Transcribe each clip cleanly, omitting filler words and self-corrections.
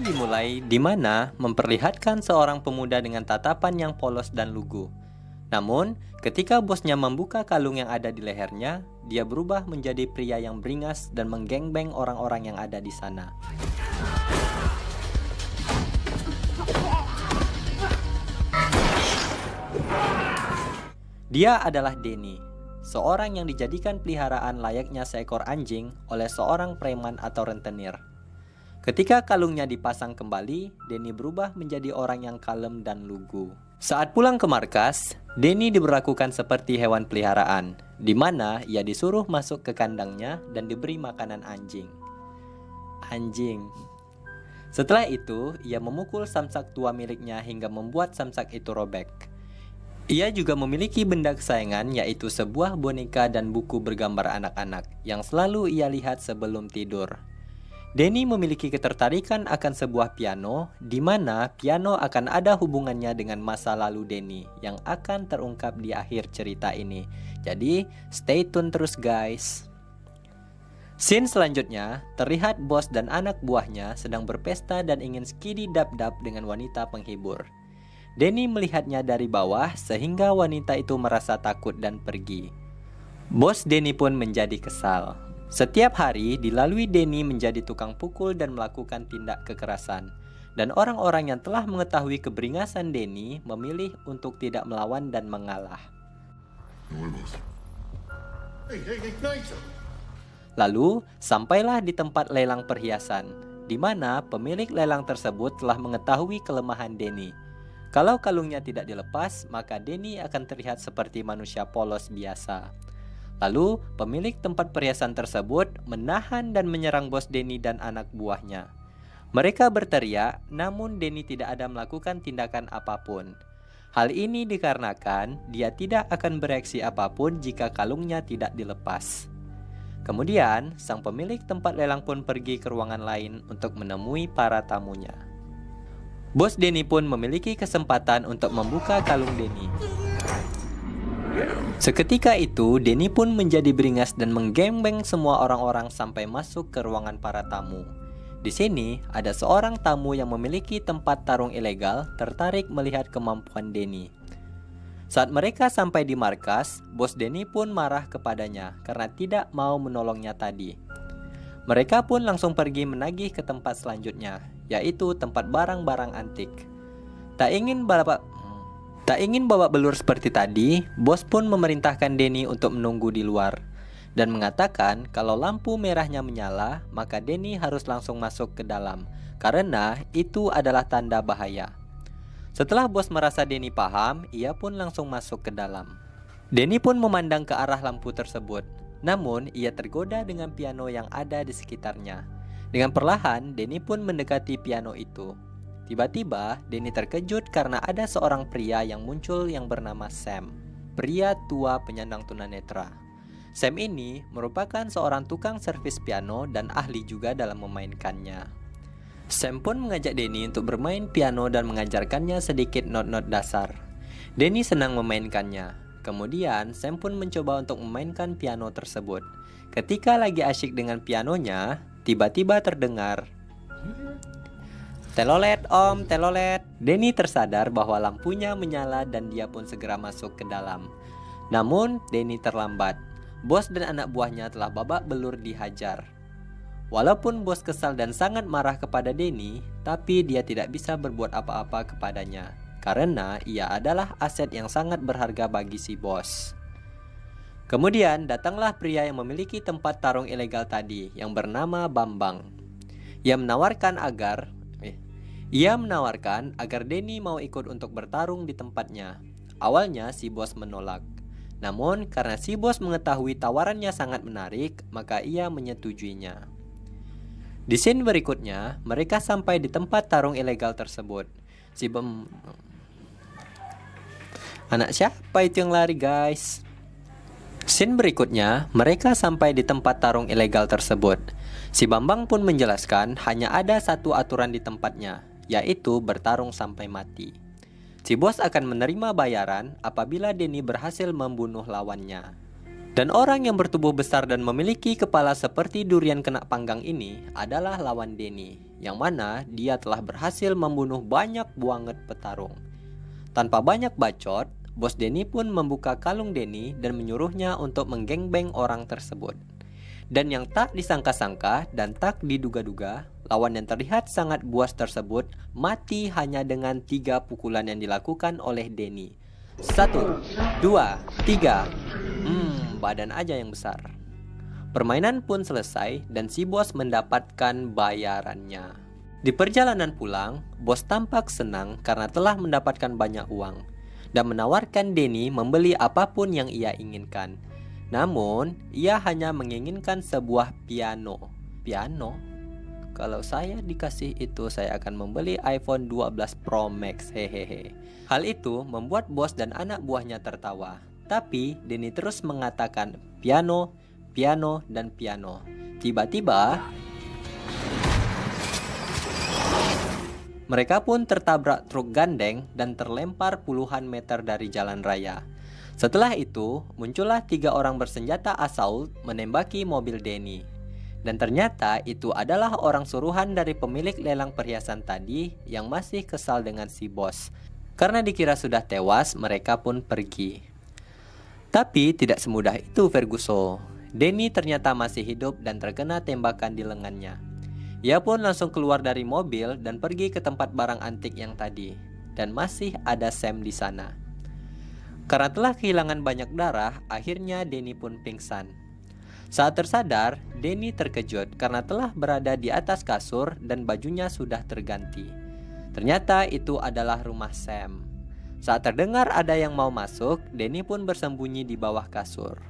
Scene dimulai di mana memperlihatkan seorang pemuda dengan tatapan yang polos dan lugu. Namun, ketika bosnya membuka kalung yang ada di lehernya, dia berubah menjadi pria yang beringas dan menggengbeng orang-orang yang ada di sana. Dia adalah Denny, seorang yang dijadikan peliharaan layaknya seekor anjing oleh seorang preman atau rentenir. Ketika kalungnya dipasang kembali, Denny berubah menjadi orang yang kalem dan lugu. Saat pulang ke markas, Denny diberlakukan seperti hewan peliharaan, di mana ia disuruh masuk ke kandangnya dan diberi makanan anjing. Anjing. Setelah itu, ia memukul samsak tua miliknya hingga membuat samsak itu robek. Ia juga memiliki benda kesayangan, yaitu sebuah boneka dan buku bergambar anak-anak yang selalu ia lihat sebelum tidur. Denny memiliki ketertarikan akan sebuah piano, di mana piano akan ada hubungannya dengan masa lalu Denny yang akan terungkap di akhir cerita ini. Jadi, stay tune terus guys. Scene selanjutnya, terlihat bos dan anak buahnya sedang berpesta dan ingin skidi dap-dap dengan wanita penghibur. Denny melihatnya dari bawah sehingga wanita itu merasa takut dan pergi. Bos Denny pun menjadi kesal. Setiap hari dilalui Denny menjadi tukang pukul dan melakukan tindak kekerasan. Dan orang-orang yang telah mengetahui keberingasan Denny memilih untuk tidak melawan dan mengalah. Lalu, sampailah di tempat lelang perhiasan, di mana pemilik lelang tersebut telah mengetahui kelemahan Denny. Kalau kalungnya tidak dilepas, maka Denny akan terlihat seperti manusia polos biasa. Lalu, pemilik tempat perhiasan tersebut menahan dan menyerang bos Denny dan anak buahnya. Mereka berteriak, namun Denny tidak ada melakukan tindakan apapun. Hal ini dikarenakan dia tidak akan bereaksi apapun jika kalungnya tidak dilepas. Kemudian, sang pemilik tempat lelang pun pergi ke ruangan lain untuk menemui para tamunya. Bos Denny pun memiliki kesempatan untuk membuka kalung Denny. Seketika itu, Denny pun menjadi beringas dan menggengbeng semua orang-orang sampai masuk ke ruangan para tamu. Di sini, ada seorang tamu yang memiliki tempat tarung ilegal tertarik melihat kemampuan Denny. Saat mereka sampai di markas, bos Denny pun marah kepadanya karena tidak mau menolongnya tadi. Mereka pun langsung pergi menagih ke tempat selanjutnya, yaitu tempat barang-barang antik. Tak ingin babak belur seperti tadi, bos pun memerintahkan Denny untuk menunggu di luar dan mengatakan kalau lampu merahnya menyala, maka Denny harus langsung masuk ke dalam karena itu adalah tanda bahaya. Setelah bos merasa Denny paham, ia pun langsung masuk ke dalam. Denny pun memandang ke arah lampu tersebut, namun ia tergoda dengan piano yang ada di sekitarnya. Dengan perlahan, Denny pun mendekati piano itu. Tiba-tiba, Denny terkejut karena ada seorang pria yang muncul yang bernama Sam, pria tua penyandang tunanetra. Sam ini merupakan seorang tukang servis piano dan ahli juga dalam memainkannya. Sam pun mengajak Denny untuk bermain piano dan mengajarkannya sedikit not-not dasar. Denny senang memainkannya. Kemudian, Sam pun mencoba untuk memainkan piano tersebut. Ketika lagi asyik dengan pianonya, tiba-tiba terdengar "Telolet om, telolet." Denny tersadar bahwa lampunya menyala dan dia pun segera masuk ke dalam. Namun, Denny terlambat. Bos dan anak buahnya telah babak belur dihajar. Walaupun bos kesal dan sangat marah kepada Denny, tapi dia tidak bisa berbuat apa-apa kepadanya, karena ia adalah aset yang sangat berharga bagi si bos. Kemudian, datanglah pria yang memiliki tempat tarung ilegal tadi, yang bernama Bambang. Ia menawarkan agar Denny mau ikut untuk bertarung di tempatnya. Awalnya si bos menolak. Namun karena si bos mengetahui tawarannya sangat menarik, maka ia menyetujuinya. Di scene berikutnya, mereka sampai di tempat tarung ilegal tersebut. Anak siapa itu yang lari guys? Scene berikutnya, mereka sampai di tempat tarung ilegal tersebut. Si Bambang pun menjelaskan hanya ada satu aturan di tempatnya, yaitu bertarung sampai mati. Si bos akan menerima bayaran apabila Denny berhasil membunuh lawannya. Dan orang yang bertubuh besar dan memiliki kepala seperti durian kena panggang ini adalah lawan Denny, yang mana dia telah berhasil membunuh banyak banget petarung. Tanpa banyak bacot, bos Denny pun membuka kalung Denny dan menyuruhnya untuk menggengbeng orang tersebut. Dan yang tak disangka-sangka dan tak diduga-duga, lawan yang terlihat sangat buas tersebut mati hanya dengan 3 pukulan yang dilakukan oleh Denny. 1, 2, 3. Badan aja yang besar. Permainan pun selesai dan si bos mendapatkan bayarannya. Di perjalanan pulang, bos tampak senang karena telah mendapatkan banyak uang dan menawarkan Denny membeli apapun yang ia inginkan. Namun, ia hanya menginginkan sebuah piano. Piano? Kalau saya dikasih itu, saya akan membeli iPhone 12 Pro Max. Hehehe. Hal itu membuat bos dan anak buahnya tertawa. Tapi Denny terus mengatakan piano, piano, dan piano. Tiba-tiba mereka pun tertabrak truk gandeng dan terlempar puluhan meter dari jalan raya. Setelah itu, muncullah 3 orang bersenjata assault menembaki mobil Denny. Dan ternyata itu adalah orang suruhan dari pemilik lelang perhiasan tadi yang masih kesal dengan si bos. Karena dikira sudah tewas, mereka pun pergi. Tapi tidak semudah itu Ferguson. Denny ternyata masih hidup dan terkena tembakan di lengannya. Ia pun langsung keluar dari mobil dan pergi ke tempat barang antik yang tadi. Dan masih ada Sam di sana. Karena telah kehilangan banyak darah, akhirnya Denny pun pingsan. Saat tersadar, Denny terkejut karena telah berada di atas kasur dan bajunya sudah terganti. Ternyata itu adalah rumah Sam. Saat terdengar ada yang mau masuk, Denny pun bersembunyi di bawah kasur.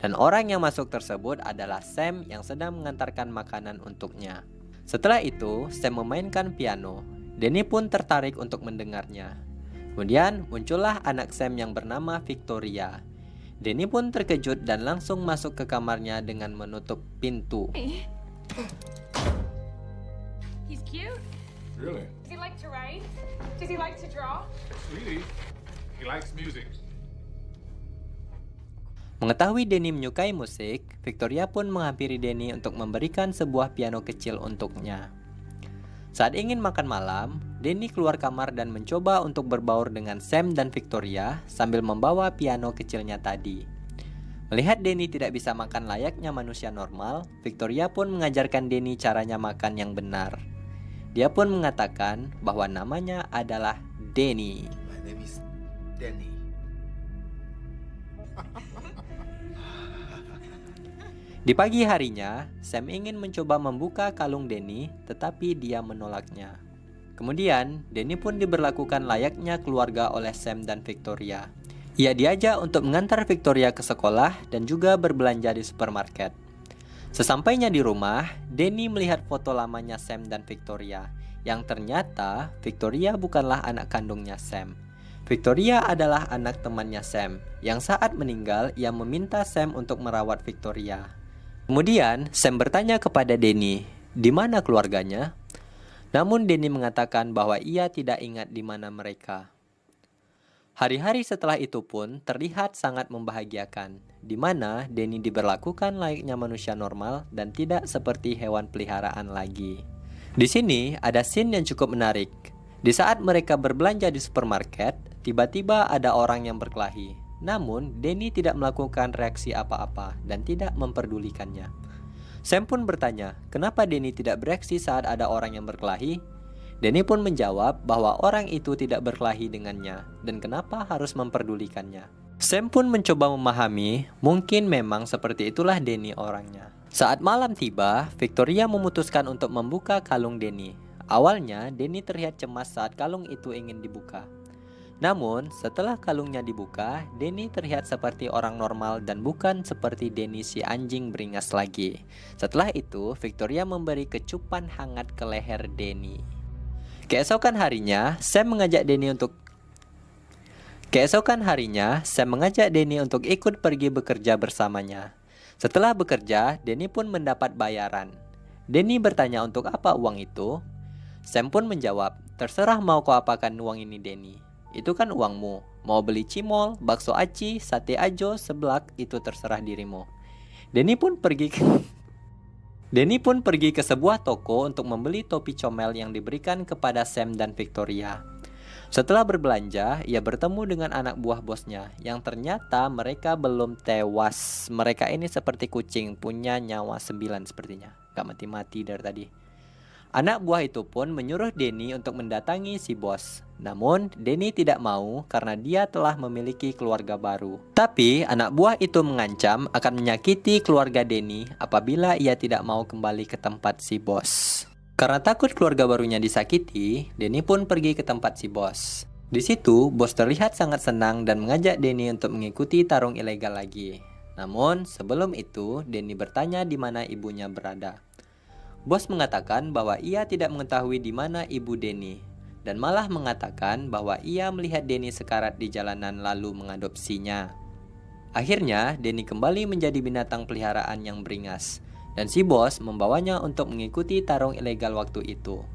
Dan orang yang masuk tersebut adalah Sam yang sedang mengantarkan makanan untuknya. Setelah itu, Sam memainkan piano. Denny pun tertarik untuk mendengarnya. Kemudian muncullah anak Sam yang bernama Victoria. Denny pun terkejut dan langsung masuk ke kamarnya dengan menutup pintu. He's cute. Really? Does he like to write? Does he like to draw? Sweetie, he likes music. Mengetahui Denny menyukai musik, Victoria pun menghampiri Denny untuk memberikan sebuah piano kecil untuknya. Saat ingin makan malam, Denny keluar kamar dan mencoba untuk berbaur dengan Sam dan Victoria sambil membawa piano kecilnya tadi. Melihat Denny tidak bisa makan layaknya manusia normal, Victoria pun mengajarkan Denny caranya makan yang benar. Dia pun mengatakan bahwa namanya adalah Denny. My name is Denny. Di pagi harinya, Sam ingin mencoba membuka kalung Denny, tetapi dia menolaknya. Kemudian, Denny pun diberlakukan layaknya keluarga oleh Sam dan Victoria. Ia diajak untuk mengantar Victoria ke sekolah dan juga berbelanja di supermarket. Sesampainya di rumah, Denny melihat foto lamanya Sam dan Victoria, yang ternyata Victoria bukanlah anak kandungnya Sam. Victoria adalah anak temannya Sam, yang saat meninggal ia meminta Sam untuk merawat Victoria. Kemudian Sam bertanya kepada Denny, di mana keluarganya? Namun Denny mengatakan bahwa ia tidak ingat di mana mereka. Hari-hari setelah itu pun terlihat sangat membahagiakan, di mana Denny diberlakukan layaknya manusia normal dan tidak seperti hewan peliharaan lagi. Di sini ada scene yang cukup menarik. Di saat mereka berbelanja di supermarket, tiba-tiba ada orang yang berkelahi. Namun, Denny tidak melakukan reaksi apa-apa dan tidak memperdulikannya. Sam pun bertanya, kenapa Denny tidak bereaksi saat ada orang yang berkelahi? Denny pun menjawab bahwa orang itu tidak berkelahi dengannya dan kenapa harus memperdulikannya. Sam pun mencoba memahami, mungkin memang seperti itulah Denny orangnya. Saat malam tiba, Victoria memutuskan untuk membuka kalung Denny. Awalnya, Denny terlihat cemas saat kalung itu ingin dibuka. Namun, setelah kalungnya dibuka, Denny terlihat seperti orang normal dan bukan seperti Denny si anjing beringas lagi. Setelah itu, Victoria memberi kecupan hangat ke leher Denny. Keesokan harinya, Sam mengajak Denny untuk ikut pergi bekerja bersamanya. Setelah bekerja, Denny pun mendapat bayaran. Denny bertanya untuk apa uang itu. Sam pun menjawab, terserah mau kau apakan uang ini Denny. Itu kan uangmu, Mau beli cimol, bakso aci, sate ajo, seblak, itu terserah dirimu. Denny pun pergi ke sebuah toko untuk membeli topi comel yang diberikan kepada Sam dan Victoria. Setelah berbelanja, ia bertemu dengan anak buah bosnya yang ternyata mereka belum tewas. Mereka ini seperti kucing, punya nyawa 9 sepertinya. Gak mati-mati dari tadi. Anak buah itu pun menyuruh Denny untuk mendatangi si bos. Namun, Denny tidak mau karena dia telah memiliki keluarga baru. Tapi, anak buah itu mengancam akan menyakiti keluarga Denny apabila ia tidak mau kembali ke tempat si bos. Karena takut keluarga barunya disakiti, Denny pun pergi ke tempat si bos. Di situ, bos terlihat sangat senang dan mengajak Denny untuk mengikuti tarung ilegal lagi. Namun, sebelum itu, Denny bertanya di mana ibunya berada. Bos mengatakan bahwa ia tidak mengetahui di mana ibu Denny, dan malah mengatakan bahwa ia melihat Denny sekarat di jalanan lalu mengadopsinya. Akhirnya, Denny kembali menjadi binatang peliharaan yang beringas, dan si bos membawanya untuk mengikuti tarung ilegal waktu itu.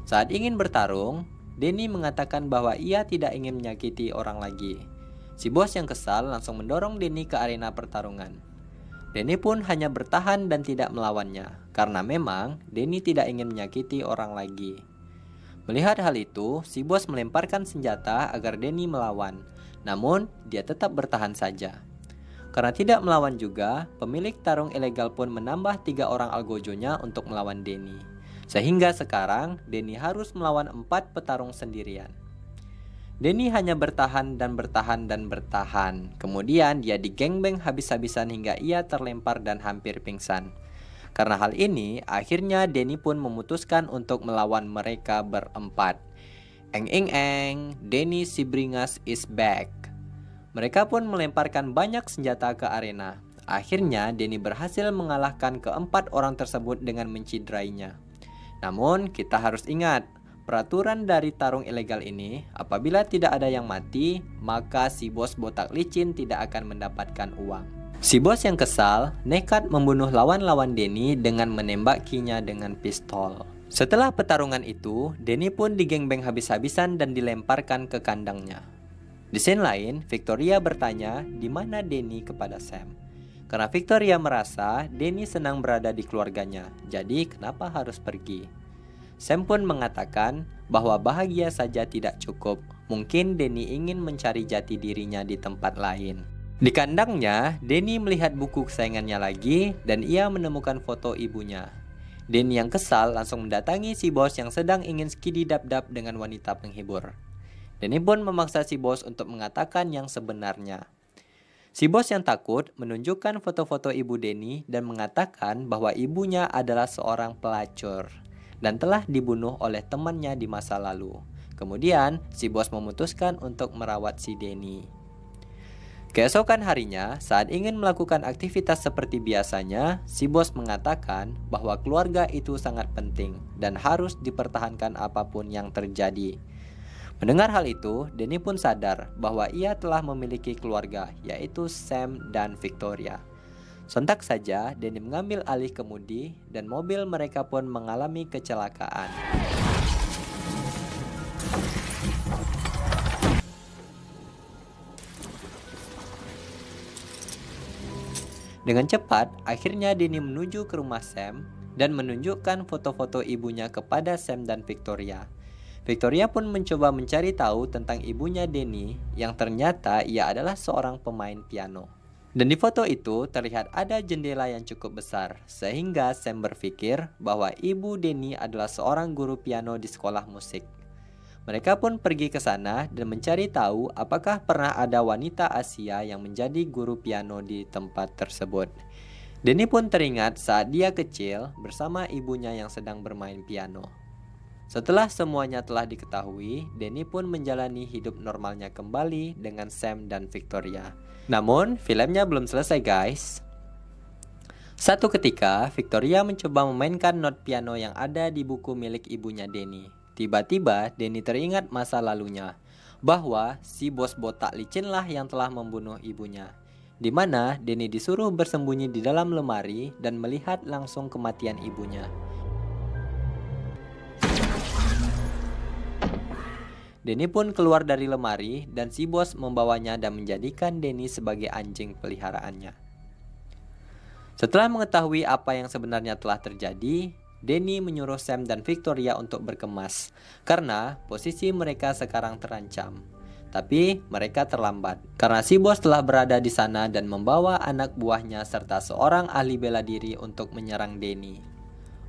Saat ingin bertarung, Denny mengatakan bahwa ia tidak ingin menyakiti orang lagi. Si bos yang kesal langsung mendorong Denny ke arena pertarungan. Denny pun hanya bertahan dan tidak melawannya, karena memang Denny tidak ingin menyakiti orang lagi. Melihat hal itu, si bos melemparkan senjata agar Denny melawan, namun dia tetap bertahan saja. Karena tidak melawan juga, pemilik tarung ilegal pun menambah 3 orang algojonya untuk melawan Denny. Sehingga sekarang, Denny harus melawan 4 petarung sendirian. Denny hanya bertahan dan bertahan dan bertahan. Kemudian dia digengbeng habis-habisan hingga ia terlempar dan hampir pingsan. Karena hal ini, akhirnya Denny pun memutuskan untuk melawan mereka berempat. Eng, Denny si beringas is back. Mereka pun melemparkan banyak senjata ke arena. Akhirnya Denny berhasil mengalahkan keempat orang tersebut dengan menciderainya. Namun kita harus ingat, peraturan dari tarung ilegal ini, apabila tidak ada yang mati, maka si bos botak licin tidak akan mendapatkan uang. Si bos yang kesal, nekat membunuh lawan-lawan Denny dengan menembakinya dengan pistol. Setelah pertarungan itu, Denny pun digengbeng habis-habisan dan dilemparkan ke kandangnya. Di scene lain, Victoria bertanya di mana Denny kepada Sam. Karena Victoria merasa Denny senang berada di keluarganya, jadi kenapa harus pergi? Sam pun mengatakan bahwa bahagia saja tidak cukup. Mungkin Denny ingin mencari jati dirinya di tempat lain. Di kandangnya, Denny melihat buku kesayangannya lagi dan ia menemukan foto ibunya. Denny yang kesal langsung mendatangi si bos yang sedang ingin skididap-dap dengan wanita penghibur. Denny pun memaksa si bos untuk mengatakan yang sebenarnya. Si bos yang takut menunjukkan foto-foto ibu Denny dan mengatakan bahwa ibunya adalah seorang pelacur dan telah dibunuh oleh temannya di masa lalu. Kemudian, si bos memutuskan untuk merawat si Denny. Keesokan harinya, saat ingin melakukan aktivitas seperti biasanya, si bos mengatakan bahwa keluarga itu sangat penting dan harus dipertahankan apapun yang terjadi. Mendengar hal itu, Denny pun sadar bahwa ia telah memiliki keluarga, yaitu Sam dan Victoria. Sontak saja, Denny mengambil alih kemudi dan mobil mereka pun mengalami kecelakaan. Dengan cepat, akhirnya Denny menuju ke rumah Sam dan menunjukkan foto-foto ibunya kepada Sam dan Victoria. Victoria pun mencoba mencari tahu tentang ibunya Denny yang ternyata ia adalah seorang pemain piano. Dan di foto itu terlihat ada jendela yang cukup besar, sehingga Sam berpikir bahwa ibu Denny adalah seorang guru piano di sekolah musik. Mereka pun pergi ke sana dan mencari tahu apakah pernah ada wanita Asia yang menjadi guru piano di tempat tersebut. Denny pun teringat saat dia kecil bersama ibunya yang sedang bermain piano. Setelah semuanya telah diketahui, Denny pun menjalani hidup normalnya kembali dengan Sam dan Victoria. Namun, filmnya belum selesai guys. Satu ketika, Victoria mencoba memainkan not piano yang ada di buku milik ibunya Denny. Tiba-tiba, Denny teringat masa lalunya, bahwa si bos botak licinlah yang telah membunuh ibunya. Di mana Denny disuruh bersembunyi di dalam lemari dan melihat langsung kematian ibunya. Denny pun keluar dari lemari dan si bos membawanya dan menjadikan Denny sebagai anjing peliharaannya. Setelah mengetahui apa yang sebenarnya telah terjadi, Denny menyuruh Sam dan Victoria untuk berkemas karena posisi mereka sekarang terancam. Tapi mereka terlambat karena si bos telah berada di sana dan membawa anak buahnya serta seorang ahli bela diri untuk menyerang Denny.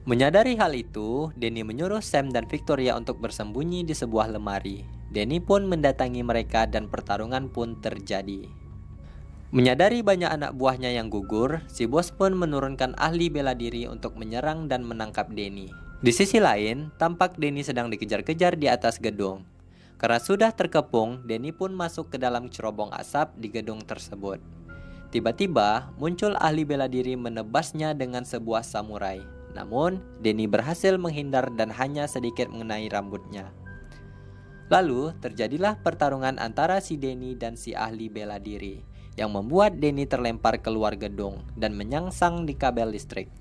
Menyadari hal itu, Denny menyuruh Sam dan Victoria untuk bersembunyi di sebuah lemari. Denny pun mendatangi mereka dan pertarungan pun terjadi. Menyadari banyak anak buahnya yang gugur, si bos pun menurunkan ahli bela diri untuk menyerang dan menangkap Denny. Di sisi lain, tampak Denny sedang dikejar-kejar di atas gedung. Karena sudah terkepung, Denny pun masuk ke dalam cerobong asap di gedung tersebut. Tiba-tiba, muncul ahli bela diri menebasnya dengan sebuah samurai. Namun, Denny berhasil menghindar dan hanya sedikit mengenai rambutnya. Lalu, terjadilah pertarungan antara si Denny dan si ahli bela diri, yang membuat Denny terlempar keluar gedung dan menyangsang di kabel listrik.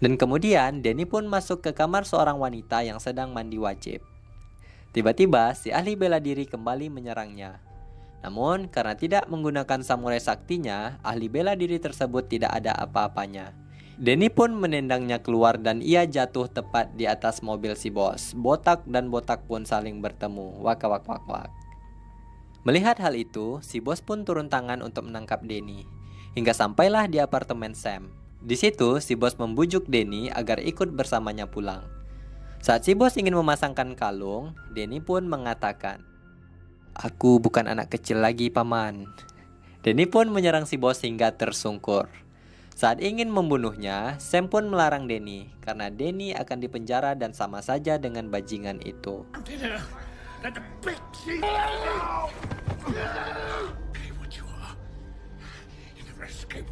Dan kemudian Denny pun masuk ke kamar seorang wanita yang sedang mandi wajib. Tiba-tiba si ahli bela diri kembali menyerangnya. Namun karena tidak menggunakan samurai saktinya, ahli bela diri tersebut tidak ada apa-apanya. Denny pun menendangnya keluar dan ia jatuh tepat di atas mobil si bos. Botak dan botak pun saling bertemu. Wak wak wak wak. Melihat hal itu, si bos pun turun tangan untuk menangkap Denny, hingga sampailah di apartemen Sam. Di situ, si bos membujuk Denny agar ikut bersamanya pulang. Saat si bos ingin memasangkan kalung, Denny pun mengatakan, "Aku bukan anak kecil lagi, paman." Denny pun menyerang si bos hingga tersungkur. Saat ingin membunuhnya, Sam pun melarang Denny, karena Denny akan dipenjara dan sama saja dengan bajingan itu.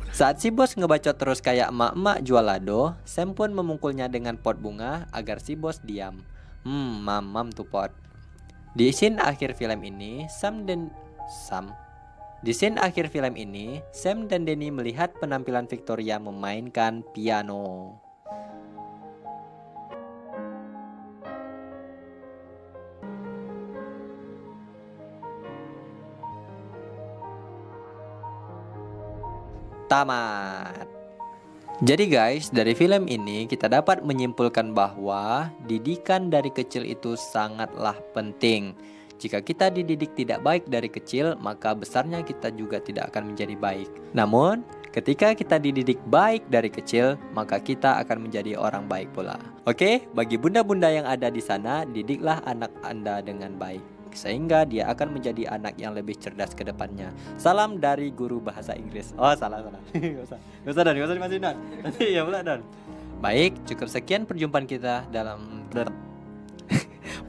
Saat si bos ngebacot terus kayak emak-emak jual lado, Sam pun memukulnya dengan pot bunga agar si bos diam. Mamam tuh pot. Di scene akhir film ini, Sam dan Denny melihat penampilan Victoria memainkan piano. Tamat. Jadi guys, dari film ini kita dapat menyimpulkan bahwa didikan dari kecil itu sangatlah penting. Jika kita dididik tidak baik dari kecil, maka besarnya kita juga tidak akan menjadi baik. Namun, ketika kita dididik baik dari kecil, maka kita akan menjadi orang baik pula. Oke, bagi bunda-bunda yang ada di sana, didiklah anak Anda dengan baik, sehingga dia akan menjadi anak yang lebih cerdas ke depannya. Salam dari guru bahasa Inggris. Oh, salah. Gak usah dimasukin Don. Nanti ya pula Don. Baik, cukup sekian perjumpaan kita dalam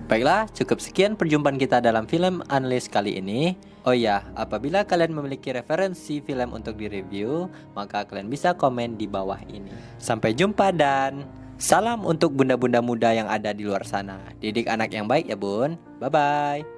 Baiklah, cukup sekian perjumpaan kita dalam film Unleashed kali ini. Oh ya, apabila kalian memiliki referensi film untuk direview, maka kalian bisa komen di bawah ini. Sampai jumpa dan salam untuk bunda-bunda muda yang ada di luar sana. Didik anak yang baik ya bun. Bye-bye.